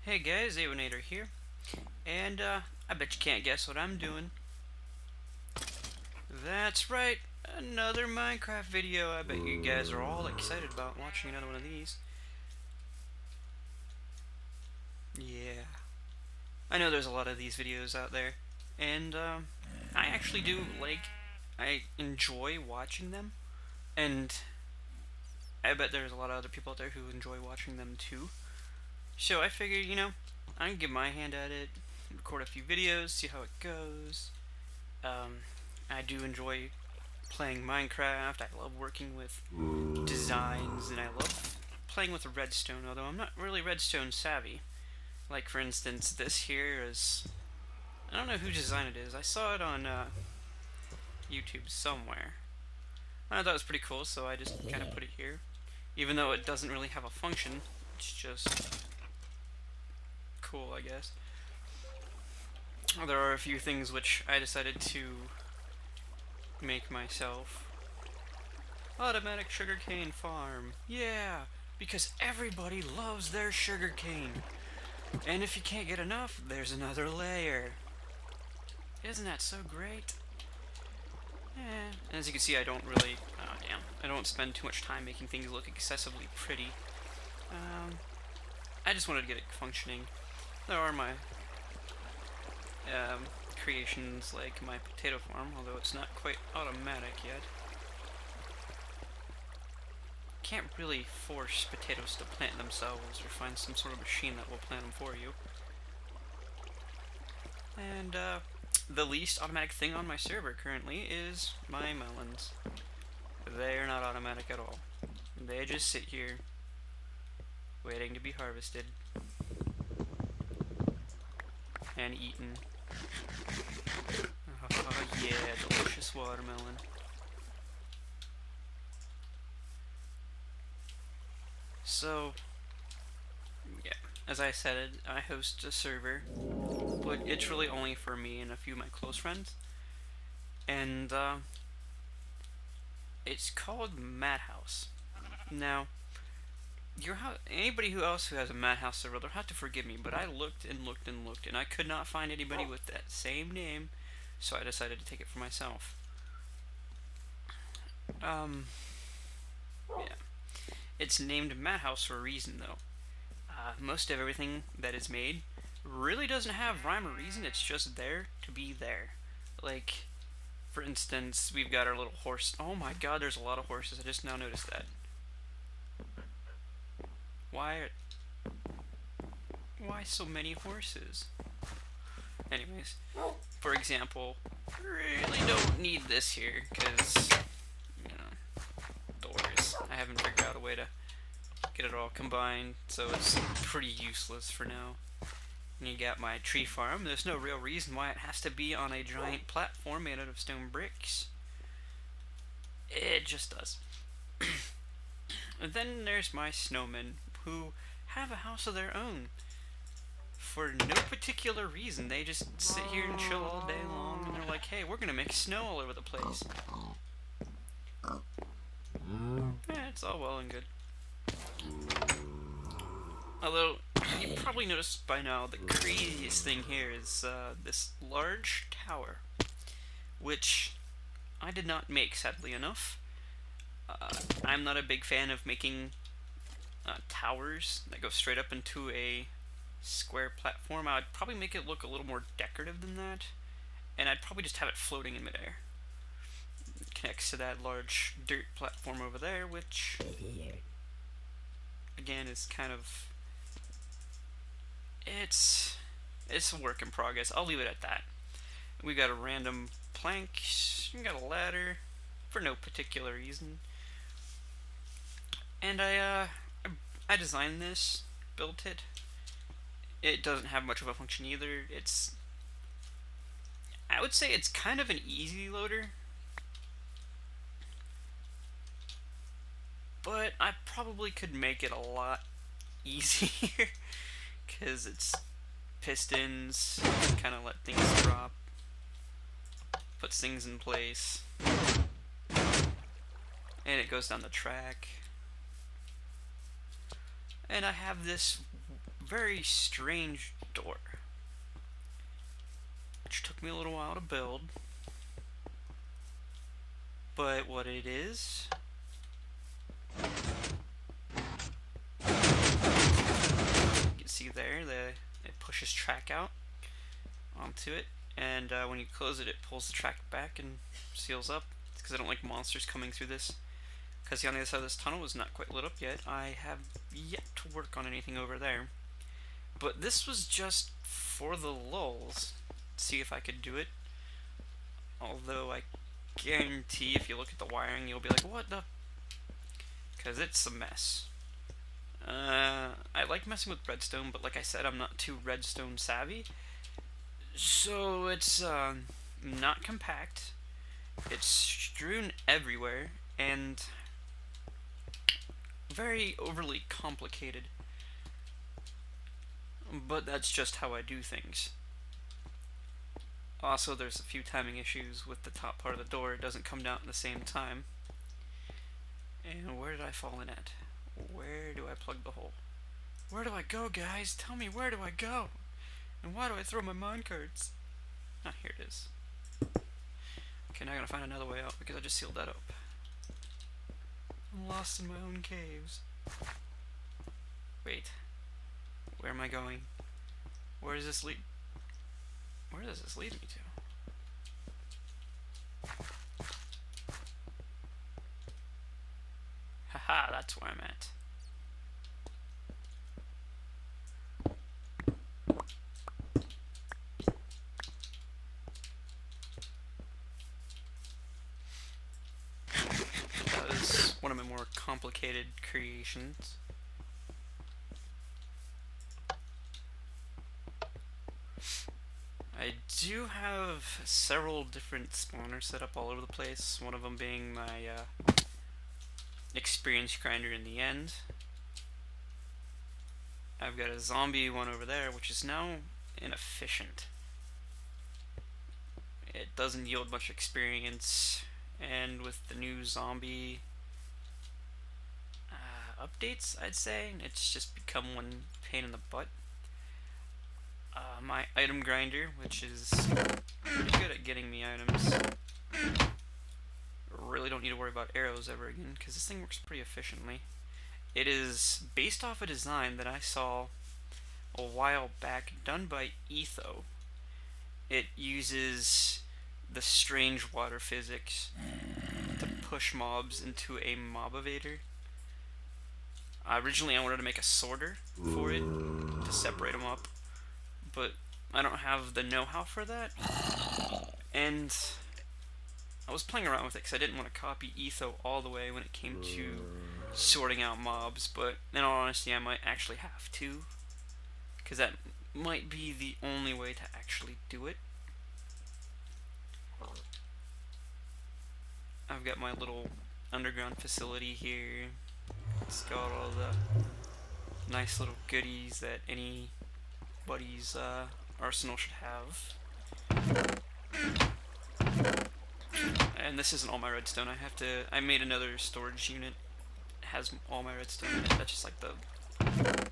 Hey guys, Aeonator here, and I bet you can't guess what I'm doing. That's right, another Minecraft video. I bet you guys are all excited about watching another one of these. Yeah, I know there's a lot of these videos out there, and I actually do I enjoy watching them, and I bet there's a lot of other people out there who enjoy watching them too. So I figured, I can give my hand at it, record a few videos, see how it goes. Um, I do enjoy playing Minecraft. I love working with designs, and I love playing with redstone, although I'm not really redstone savvy. Like, for instance, this here is... I don't know who designed it is. I saw it on YouTube somewhere. I thought it was pretty cool, so I just kind of put it here. Even though it doesn't really have a function, it's just cool, I guess. There are a few things which I decided to make myself. Automatic sugarcane farm. Yeah, because everybody loves their sugarcane. And if you can't get enough, there's another layer. Isn't that so great? Yeah. And as you can see, I don't really, I don't spend too much time making things look excessively pretty. I just wanted to get it functioning. There are my creations like my potato farm, although it's not quite automatic yet. Can't really force potatoes to plant themselves or find some sort of machine that will plant them for you. And the least automatic thing on my server currently is my melons. They're not automatic at all. They just sit here waiting to be harvested and eaten. Oh yeah, delicious watermelon. So, yeah, as I said, I host a server, but it's really only for me and a few of my close friends. And it's called Madhouse. Now, anybody who has a Madhouse server, they'll have to forgive me, but I looked and looked and looked, and I could not find anybody with that same name, so I decided to take it for myself. Yeah. It's named Madhouse for a reason, though. Most of everything that is made really doesn't have rhyme or reason, it's just there to be there. Like, for instance, we've got our little horse. Oh my god, there's a lot of horses. I just now noticed that. Why so many horses? Anyways, for example, really don't need this here, because, doors. I haven't figured out a way to get it all combined, so it's pretty useless for now. And you got my tree farm. There's no real reason why it has to be on a giant platform made out of stone bricks. It just does. And then there's my snowmen, who have a house of their own. For no particular reason, they just sit here and chill all day long, and they're like, hey, we're gonna make snow all over the place. Yeah, it's all well and good. Although, you probably noticed by now the craziest thing here is this large tower, which I did not make, sadly enough. I'm not a big fan of making towers that go straight up into a square platform. I'd probably make it look a little more decorative than that, and I'd probably just have it floating in midair. It connects to that large dirt platform over there, which, again, is kind of... It's a work in progress. I'll leave it at that. We got a random plank. We got a ladder for no particular reason. And I designed this, built it. It doesn't have much of a function either. I would say it's kind of an easy loader, but I probably could make it a lot easier. Because it's pistons, kind of let things drop, puts things in place, and it goes down the track. And I have this very strange door, which took me a little while to build. But what it is, you can see there, it pushes track out onto it, and when you close it, it pulls the track back and seals up. It's because I don't like monsters coming through this. Because the other side of this tunnel is not quite lit up yet. I have yet to work on anything over there. But this was just for the lulz. See if I could do it. Although I guarantee if you look at the wiring, you'll be like, what the? Because it's a mess. I like messing with redstone, but like I said, I'm not too redstone savvy. So it's not compact. It's strewn everywhere, and very overly complicated. But that's just how I do things. Also, there's a few timing issues with the top part of the door. It doesn't come down at the same time. And where did I fall in at? Where do I plug the hole? Where do I go, guys? Tell me, where do I go? And why do I throw my minecarts? Ah, here it is. Okay, now I gotta find another way out because I just sealed that up. I'm lost in my own caves. Wait. Where am I going? Where does this lead? Where does this lead me to? Haha, that's where I'm at. That was one of my more complicated creations. I do have several different spawners set up all over the place, one of them being my experience grinder in the end. I've got a zombie one over there, which is now inefficient. It doesn't yield much experience, and with the new zombie updates, I'd say, it's just become one pain in the butt. My item grinder, which is pretty good at getting me items. Really don't need to worry about arrows ever again, because this thing works pretty efficiently. It is based off a design that I saw a while back done by Etho. It uses the strange water physics to push mobs into a mob evader. Originally I wanted to make a sorter for it to separate them up, but I don't have the know-how for that, and I was playing around with it because I didn't want to copy Etho all the way when it came to sorting out mobs, but in all honesty I might actually have to, because that might be the only way to actually do it. I've got my little underground facility here. It's got all the nice little goodies that anybody's arsenal should have. And this isn't all my redstone. I made another storage unit. It has all my redstone in it. That's just like the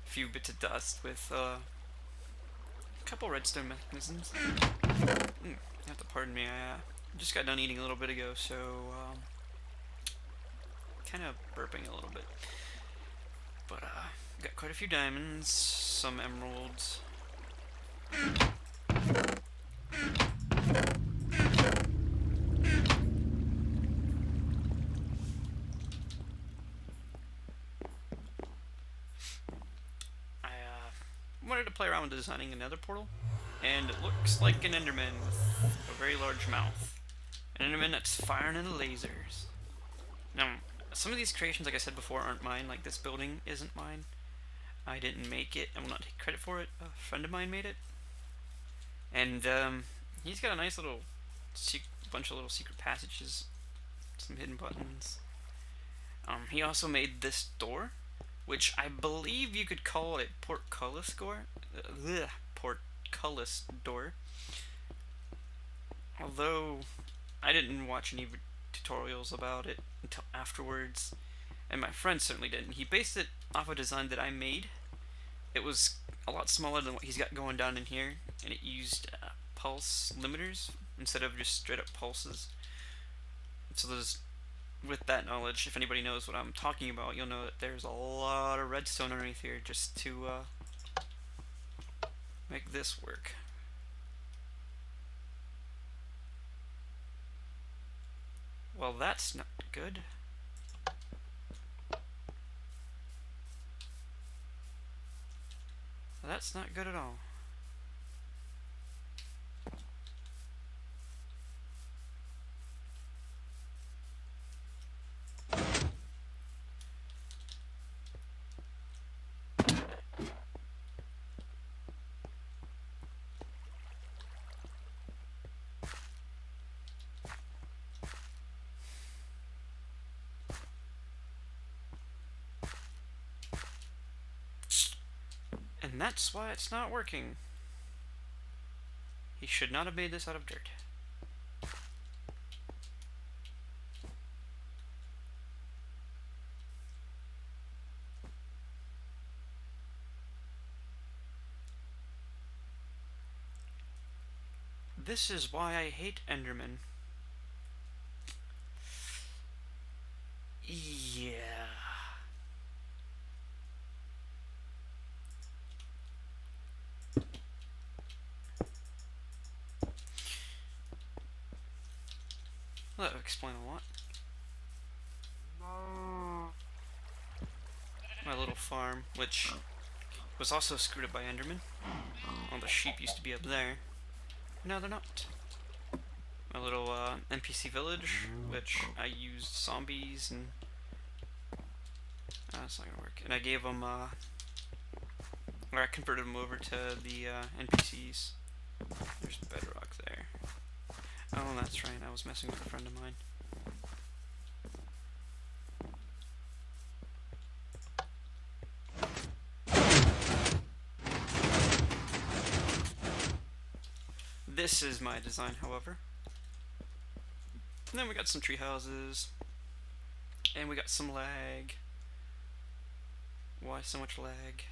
few bits of dust with a couple redstone mechanisms. You have to pardon me. I just got done eating a little bit ago, so kind of burping a little bit. But got quite a few diamonds, some emeralds. Wanted to play around with designing another portal, and it looks like an Enderman with a very large mouth. An Enderman that's firing into lasers. Now, some of these creations, like I said before, aren't mine. Like this building isn't mine. I didn't make it. I will not take credit for it. A friend of mine made it. And he's got a nice little bunch of little secret passages, some hidden buttons. He also made this door, which I believe you could call a portcullis door. Portcullis door. Although I didn't watch any tutorials about it until afterwards, and my friend certainly didn't. He based it off a design that I made. It was a lot smaller than what he's got going down in here, and it used pulse limiters instead of just straight up pulses. So there's, with that knowledge, if anybody knows what I'm talking about, you'll know that there's a lot of redstone underneath here just to make this work. Well, that's not good. That's not good at all. And that's why it's not working. He should not have made this out of dirt. This is why I hate Enderman. Yeah. That would explain a lot. My little farm, which was also screwed up by Enderman. All the sheep used to be up there. Now they're not. My little NPC village, which I used zombies and... that's not gonna work. And I gave them, or I converted them over to the NPCs. There's bedrock there. Oh, that's right, I was messing with a friend of mine. This is my design, however. And then we got some tree houses. And we got some lag. Why so much lag?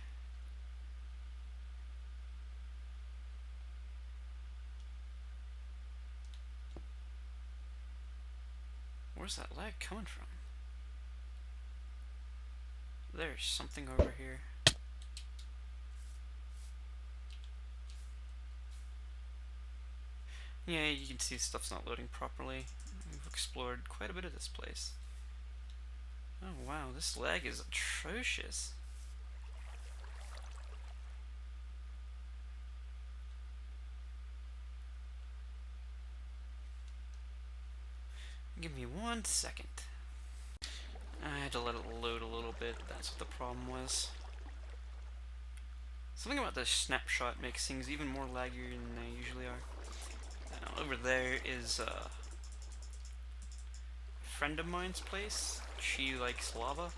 Where's that lag coming from? There's something over here. Yeah, you can see stuff's not loading properly. We've explored quite a bit of this place. Oh wow, this lag is atrocious. Give me 1 second. I had to let it load a little bit, that's what the problem was. Something about this snapshot makes things even more laggier than they usually are. Now, over there is a friend of mine's place. She likes lava,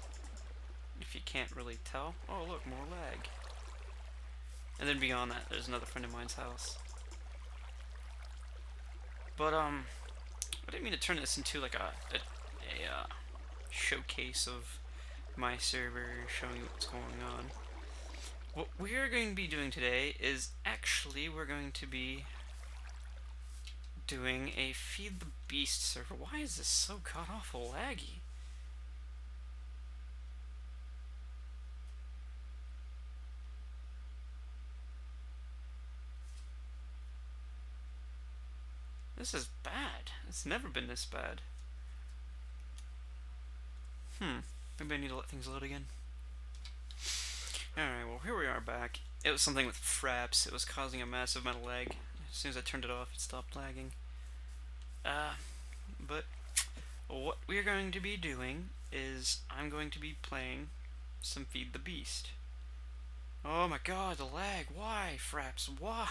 if you can't really tell. Oh look, more lag. And then beyond that, there's another friend of mine's house. But I didn't mean to turn this into like a showcase of my server, showing you what's going on. What we're going to be doing today is actually we're going to be doing a Feed the Beast server. Why is this so god-awful laggy? This is bad. It's never been this bad. Maybe I need to let things load again. Alright, well here we are back. It was something with Fraps. It was causing a massive amount of lag. As soon as I turned it off, it stopped lagging. But what we're going to be doing is I'm going to be playing some Feed the Beast. Oh my god, the lag. Why, Fraps? Why?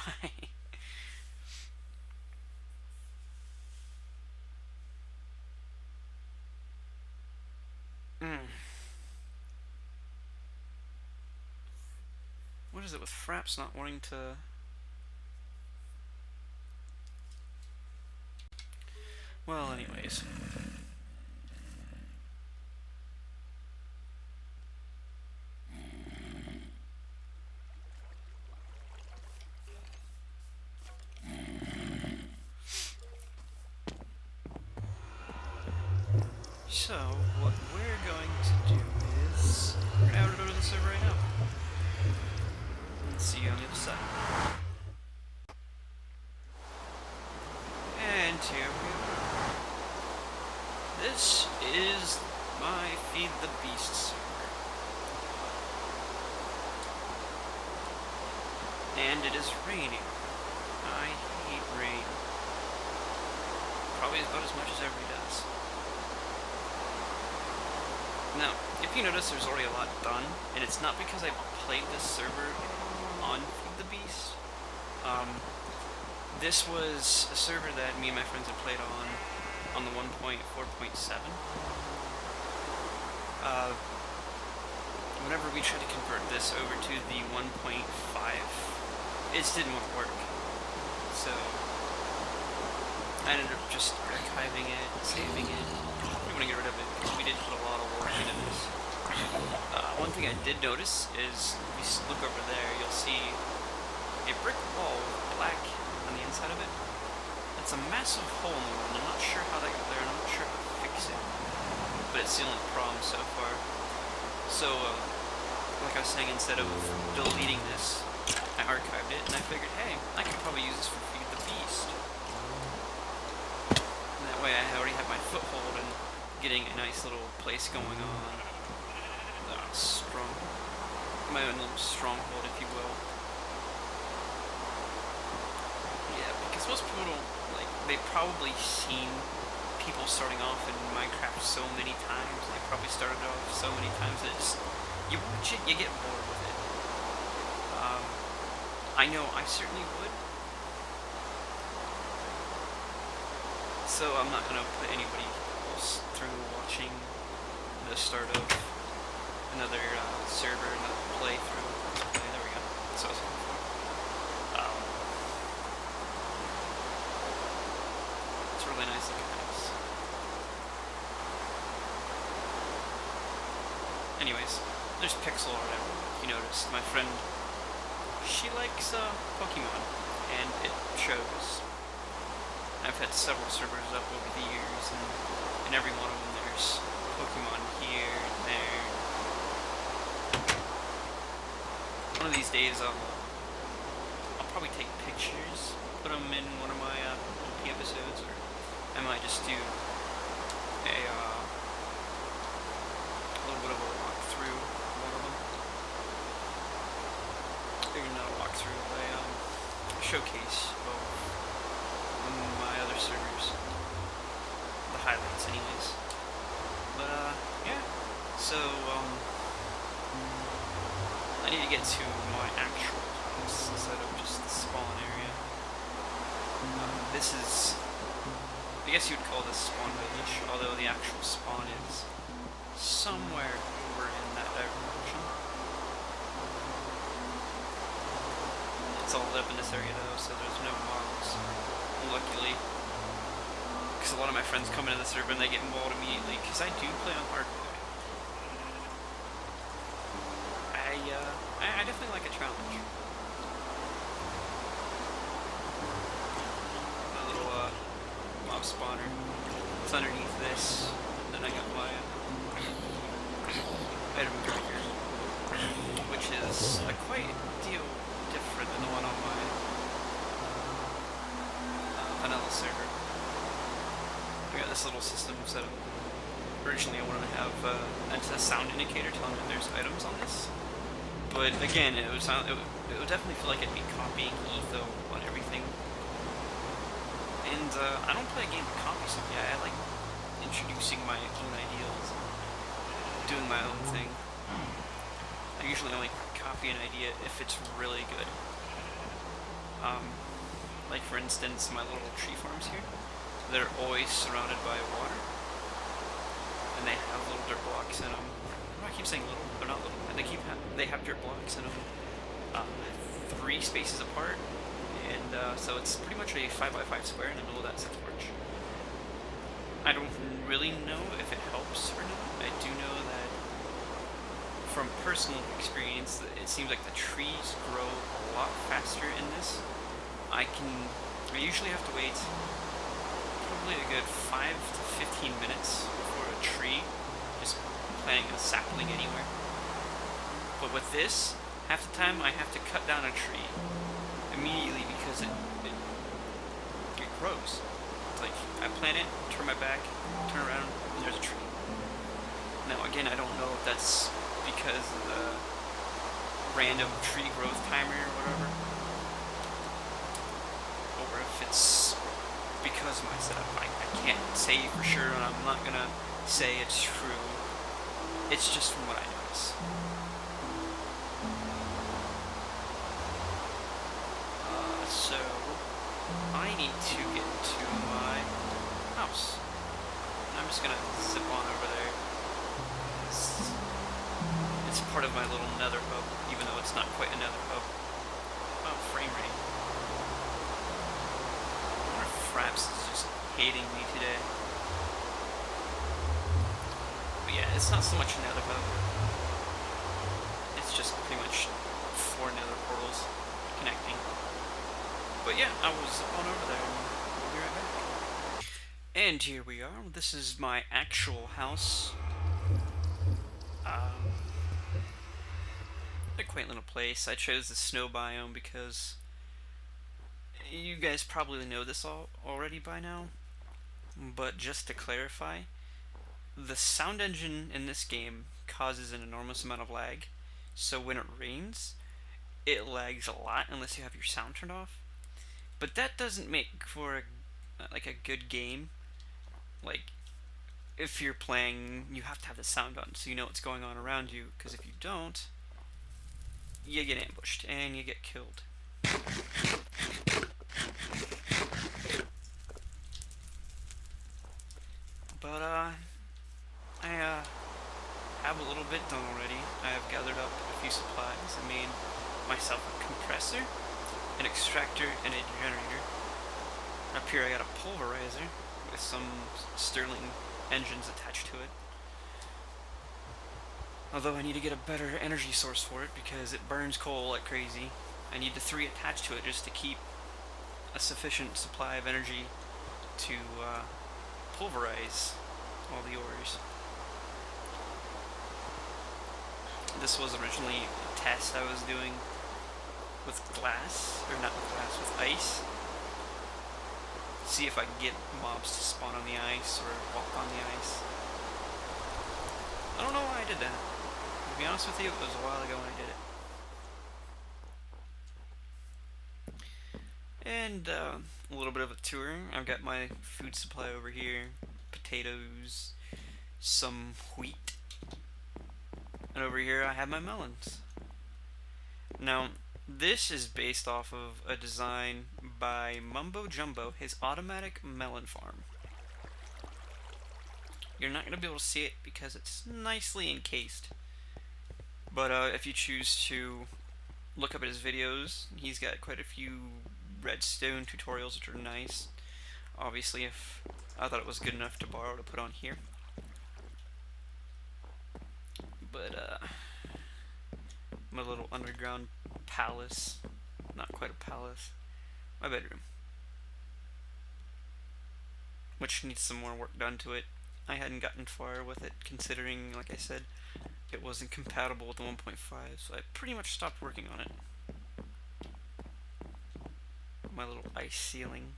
What is it with Fraps not wanting to... Well, anyways. So, what we're going to do is... we're going to go to the server right now. And see you on the other side. And here we are. This is my Feed the Beast server. And it is raining. I hate rain. Probably about as much as everybody does. Now, if you notice, there's already a lot done, and it's not because I played this server on Feed the Beast. This was a server that me and my friends had played on the 1.4.7. Whenever we tried to convert this over to the 1.5, it just didn't want to work. So I ended up just archiving it, saving it. We want to get rid of it because we did put a lot of work into this. One thing I did notice is, if you look over there, you'll see a brick wall with black on the inside of it. It's a massive hole in the wall, and I'm not sure how that got there, and I'm not sure how to fix it. But it's the only problem so far. So, like I was saying, instead of deleting this, I archived it, and I figured, hey, I could probably use this for Feed the Beast. And that way I already have my foothold and getting a nice little place going on. My own little stronghold, if you will. Yeah, because most people don't, like, they've probably seen people starting off in Minecraft so many times. They probably started off so many times that it's, you watch it, you get bored with it. I know I certainly would. So I'm not going to put anybody else through watching the start of another server, another playthrough. Okay, there we go. That's what I was looking for. It's a really nice looking house. Anyways, there's pixel art everywhere. You noticed my friend, she likes Pokemon, and it shows. I've had several servers up over the years, and in every one of them there's Pokemon here and there. One of these days I'll probably take pictures, put them in one of my OP episodes, or I might just do a little bit of a walkthrough of one of them. Maybe not a walkthrough, a showcase of my other servers. The highlights anyways. But yeah. So I need to get to my actual house instead of just the spawn area. This is, I guess you would call this spawn village, although the actual spawn is somewhere over in that direction. It's all lit up in this area though, so there's no mobs, luckily. Because a lot of my friends come into the server and they get involved immediately, because I do play on hardcore. I definitely like a challenge. A little mob spawner. It's underneath this. Then I got my item tracker, which is a quite deal different than the one on my vanilla server. I got this little system set up. Originally I wanted to have a sound indicator telling me there's items on this. But again, it would definitely feel like it'd be copying Etho on everything. And I don't play a game to copy something. I like introducing my own ideals, doing my own thing. I usually only copy an idea if it's really good. Like for instance, my little tree farms here, they're always surrounded by water, and they have little dirt blocks in them. I keep saying little, they're not little. They have dirt blocks in them, 3 spaces apart, and so it's pretty much a 5x5 square in the middle of that 6-porch. I don't really know if it helps or not. I do know that from personal experience, it seems like the trees grow a lot faster in this. I usually have to wait probably a good 5 to 15 minutes for a tree, just planting a sapling anywhere. But with this, half the time I have to cut down a tree immediately because it grows. It's like I plant it, turn my back, turn around, and there's a tree. Now again, I don't know if that's because of the random tree growth timer or whatever, or if it's because of my setup. I can't say for sure, and I'm not gonna say it's true. It's just from what I notice. So I need to get to my house. I'm just gonna zip on over there. It's part of my little nether hub, even though it's not quite a nether hub. Oh, frame rate. I wonder if Fraps is just hating me today. But yeah, it's not so much a nether hub. It's just pretty much 4 nether portals connecting. But yeah, I was on over there, and we'll be right back. And here we are. This is my actual house. A quaint little place. I chose the snow biome because you guys probably know this already by now. But just to clarify, the sound engine in this game causes an enormous amount of lag. So when it rains, it lags a lot unless you have your sound turned off. But that doesn't make for a good game. Like, if you're playing, you have to have the sound on so you know what's going on around you, because if you don't, you get ambushed and you get killed. But I have a little bit done already. I have gathered up a few supplies. I made myself a compressor, an extractor, and a generator. Up here I got a pulverizer with some Stirling engines attached to it. Although I need to get a better energy source for it because it burns coal like crazy. I need the 3 attached to it just to keep a sufficient supply of energy to pulverize all the ores. This was originally a test I was doing with glass, or not with glass, with ice. See if I can get mobs to spawn on the ice or walk on the ice. I don't know why I did that. To be honest with you, it was a while ago when I did it. And a little bit of a tour. I've got my food supply over here. Potatoes, some wheat. And over here I have my melons. Now, this is based off of a design by Mumbo Jumbo, his automatic melon farm. You're not going to be able to see it because it's nicely encased. But if you choose to look up at his videos, he's got quite a few redstone tutorials which are nice. Obviously, if I thought it was good enough to borrow to put on here. But my little underground palace, not quite a palace, my bedroom, which needs some more work done to it. I hadn't gotten far with it, considering, like I said, it wasn't compatible with the 1.5, so I pretty much stopped working on it. My little ice ceiling.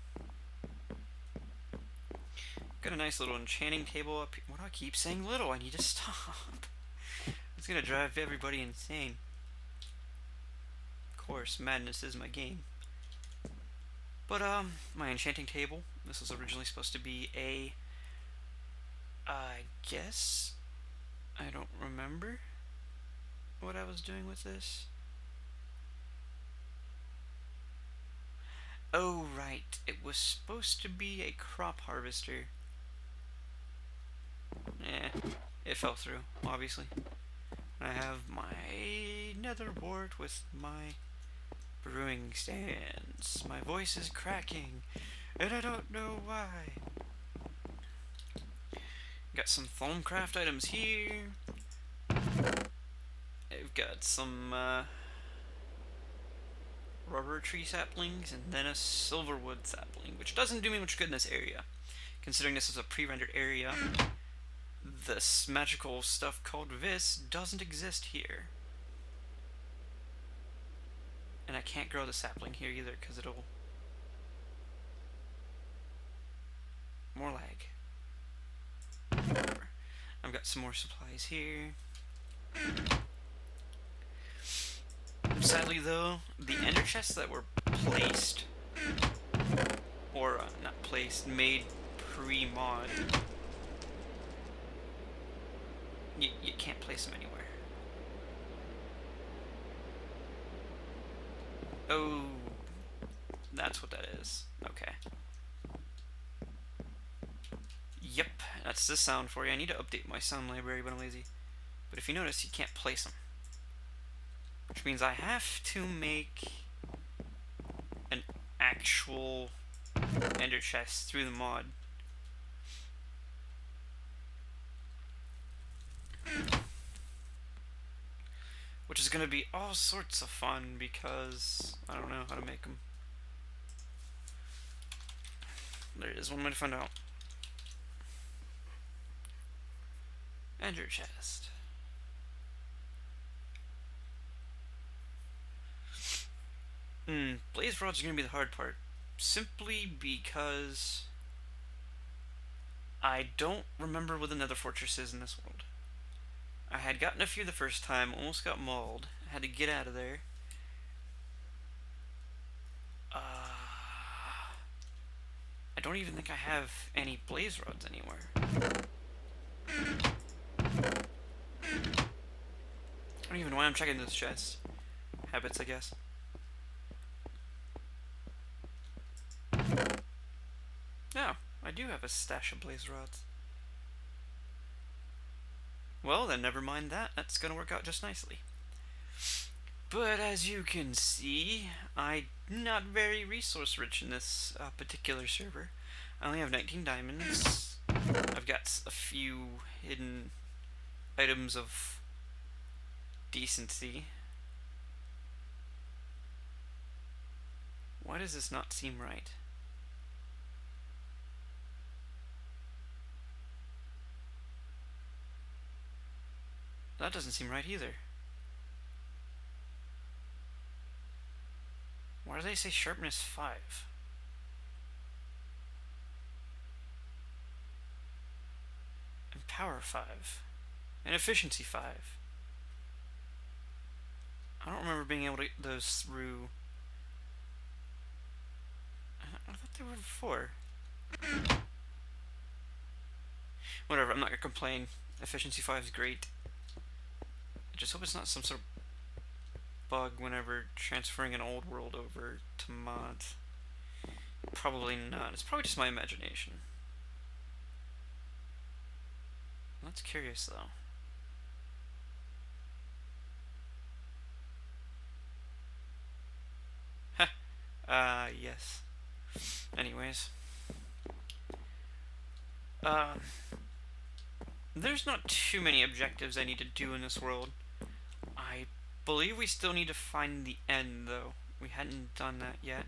Got a nice little enchanting table up here. Why do I keep saying little? I need to stop. It's gonna drive everybody insane. Of course, madness is my game. But my enchanting table. This was originally supposed to be a, I guess, I don't remember what I was doing with this. Oh right, it was supposed to be a crop harvester. It fell through, obviously. I have my nether wart with my brewing stands. My voice is cracking, and I don't know why. Got some Foamcraft items here. I've got some rubber tree saplings, and then a silverwood sapling, which doesn't do me much good in this area, considering this is a pre-rendered area, this magical stuff called Vis doesn't exist here. And I can't grow the sapling here either, because it'll... More lag. Whatever. I've got some more supplies here. Sadly though, the ender chests that were placed, or not placed, made pre-mod, you can't place them anywhere. Oh, that's what that is. Okay. Yep, that's the sound for you. I need to update my sound library, but I'm lazy. But if you notice, you can't place them. Which means I have to make an actual ender chest through the mod. Which is going to be all sorts of fun because I don't know how to make them. There it is, one way to find out. Ender chest. Blaze rods are going to be the hard part. Simply because I don't remember what the Nether Fortress is in this world. I had gotten a few the first time, almost got mauled. I had to get out of there. I don't even think I have any blaze rods anywhere. I don't even know why I'm checking this chest. Habits, I guess. Oh, I do have a stash of blaze rods. Well, then never mind that. That's gonna work out just nicely. But as you can see, I'm not very resource rich in this particular server. I only have 19 diamonds. I've got a few hidden items of decency. Why does this not seem right? That doesn't seem right either. Why do they say sharpness 5? And power 5. And efficiency 5. I don't remember being able to get those through. I thought they were 4. Whatever, I'm not gonna complain. Efficiency 5 is great. I just hope it's not some sort of bug whenever transferring an old world over to mods. Probably not. It's probably just my imagination. That's curious though. Yes. Anyways. There's not too many objectives I need to do in this world. I believe we still need to find the end, though. We hadn't done that yet.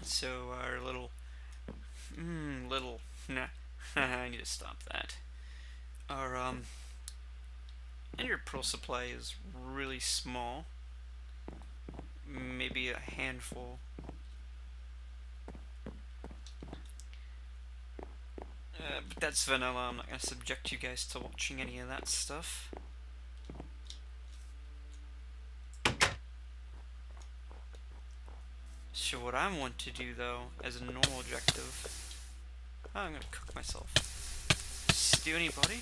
So our nah, I need to stop that. Our, ender pearl supply is really small. Maybe a handful. But that's vanilla. I'm not going to subject you guys to watching any of that stuff. So what I want to do, though, as a normal objective... Oh, I'm going to cook myself. Steal anybody?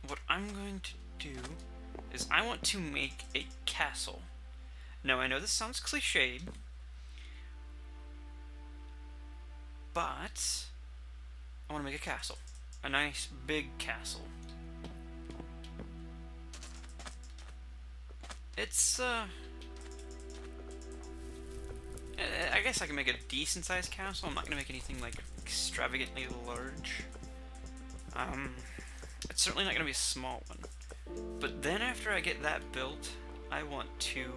What I'm going to do is I want to make a castle. Now, I know this sounds cliched, but I want to make a castle. A nice big castle. It's, I guess I can make a decent sized castle. I'm not going to make anything like extravagantly large. It's certainly not going to be a small one. But then after I get that built, I want to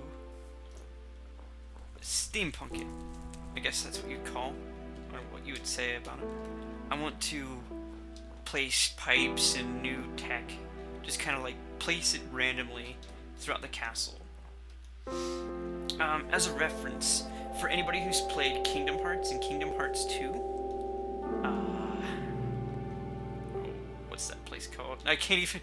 steampunk it. I guess that's what you'd call, or what you would say about it. I want to place pipes and new tech, just kind of like place it randomly throughout the castle. As a reference, for anybody who's played Kingdom Hearts and Kingdom Hearts 2, what's that place called? I can't even.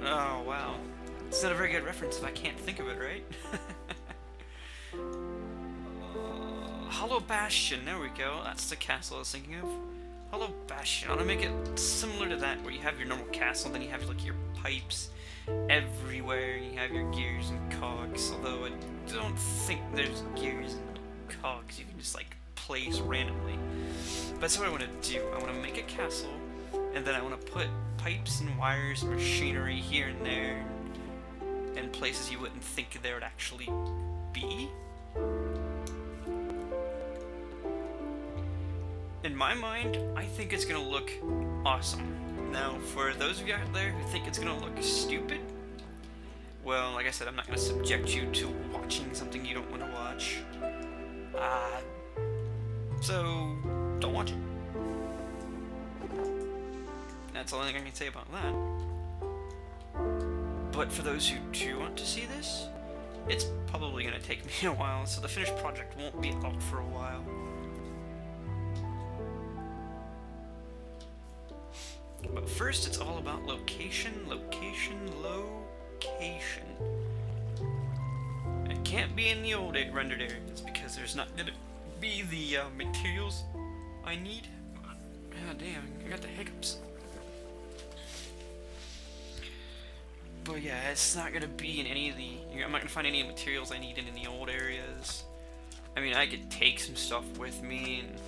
Oh wow, it's not a very good reference if I can't think of it, right? Hollow Bastion. There we go. That's the castle I was thinking of. Hollow Bastion. I want to make it similar to that, where you have your normal castle, then you have like your pipes everywhere, and you have your gears and cogs. Although I don't think there's gears and cogs you can just like place randomly. But that's what I want to do. I want to make a castle, and then I want to put pipes and wires and machinery here and there, and places you wouldn't think there would actually be. In my mind, I think it's gonna look awesome. Now, for those of you out there who think it's gonna look stupid, well, like I said, I'm not gonna subject you to watching something you don't want to watch. So don't watch it. That's the only thing I can say about that. But for those who do want to see this, it's probably gonna take me a while, so the finished project won't be out for a while. But first, it's all about location, location, location. It can't be in the old rendered areas because there's not gonna be the materials I need. God damn, I got the hiccups. But yeah, it's not gonna be in any of the. I'm not gonna find any materials I need in the old areas. I mean, I could take some stuff with me and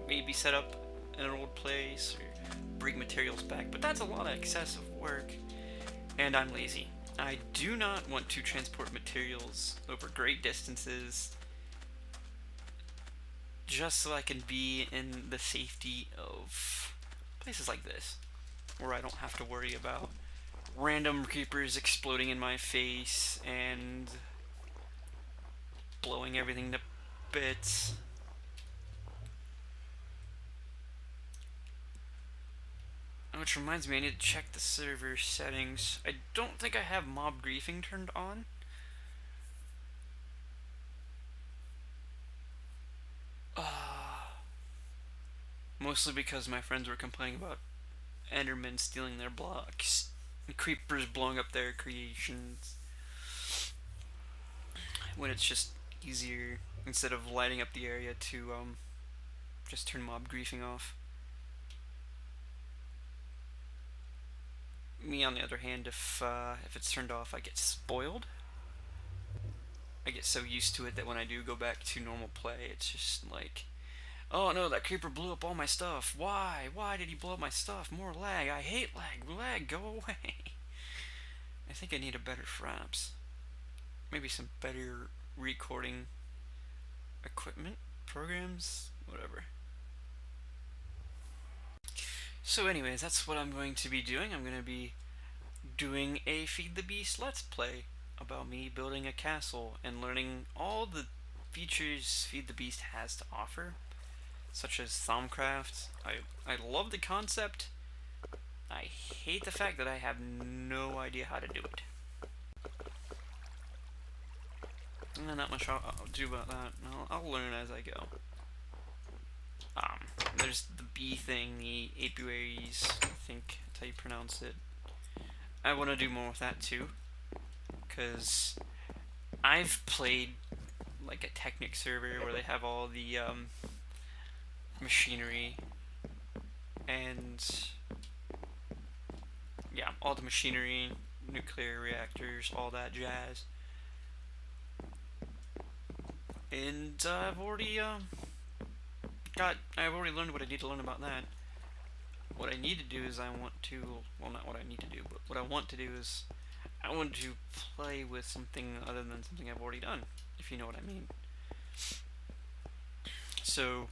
maybe set up in an old place or bring materials back, but that's a lot of excessive work, and I'm lazy. I do not want to transport materials over great distances just so I can be in the safety of places like this, where I don't have to worry about random creepers exploding in my face and blowing everything to bits. Which reminds me, I need to check the server settings. I don't think I have mob griefing turned on. Mostly because my friends were complaining about Endermen stealing their blocks and creepers blowing up their creations, when it's just easier, instead of lighting up the area, to just turn mob griefing off. Me, on the other hand, if it's turned off, I get spoiled. I get so used to it that when I do go back to normal play, it's just like, oh no, that creeper blew up all my stuff. Why? Why did he blow up my stuff? More lag. I hate lag. Lag, go away. I think I need a better fraps. Maybe some better recording equipment, programs, whatever. So anyways, that's what I'm going to be doing. I'm going to be doing a Feed the Beast Let's Play about me building a castle and learning all the features Feed the Beast has to offer, such as Thaumcraft. I love the concept. I hate the fact that I have no idea how to do it. Not much I'll do about that. I'll learn as I go. There's the bee thing, the apiaries, I think that's how you pronounce it. I want to do more with that too, because I've played like a Technic server where they have all the machinery and yeah, all the machinery, nuclear reactors, all that jazz. And I've already learned what I need to learn about that. What I need to do is well, not what I need to do, but what I want to do is I want to play with something other than something I've already done, if you know what I mean. So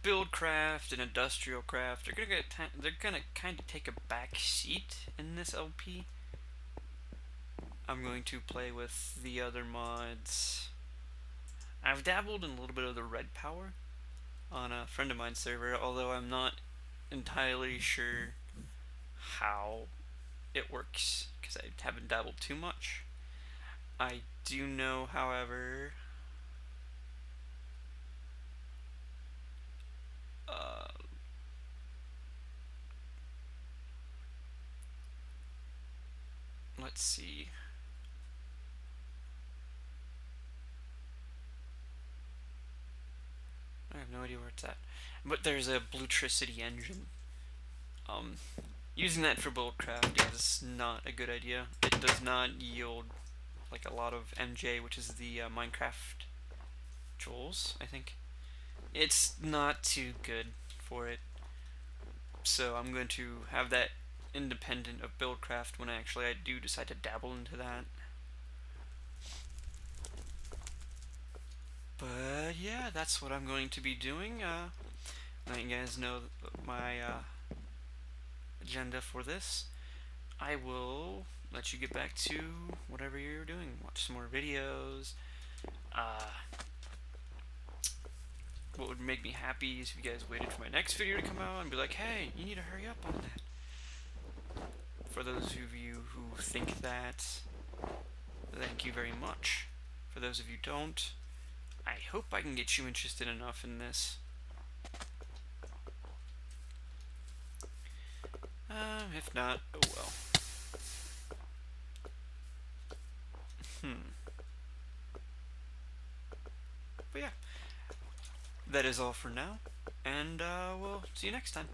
Buildcraft and Industrial Craft they're gonna kind of take a back seat in this LP. I'm going to play with the other mods. I've dabbled in a little bit of the Red Power on a friend of mine's server, although I'm not entirely sure how it works because I haven't dabbled too much. I do know, however, let's see. I have no idea where it's at. But there's a Bluetricity engine. Um, Using that for Buildcraft is not a good idea. It does not yield like a lot of MJ, which is the Minecraft joules, I think. It's not too good for it. So I'm going to have that independent of Buildcraft when I do decide to dabble into that. But yeah, that's what I'm going to be doing. Let you guys know my agenda for this. I will let you get back to whatever you're doing. Watch some more videos. What would make me happy is if you guys waited for my next video to come out and be like, hey, you need to hurry up on that. For those of you who think that, thank you very much. For those of you who don't, I hope I can get you interested enough in this. If not, oh well. But yeah, that is all for now, and we'll see you next time.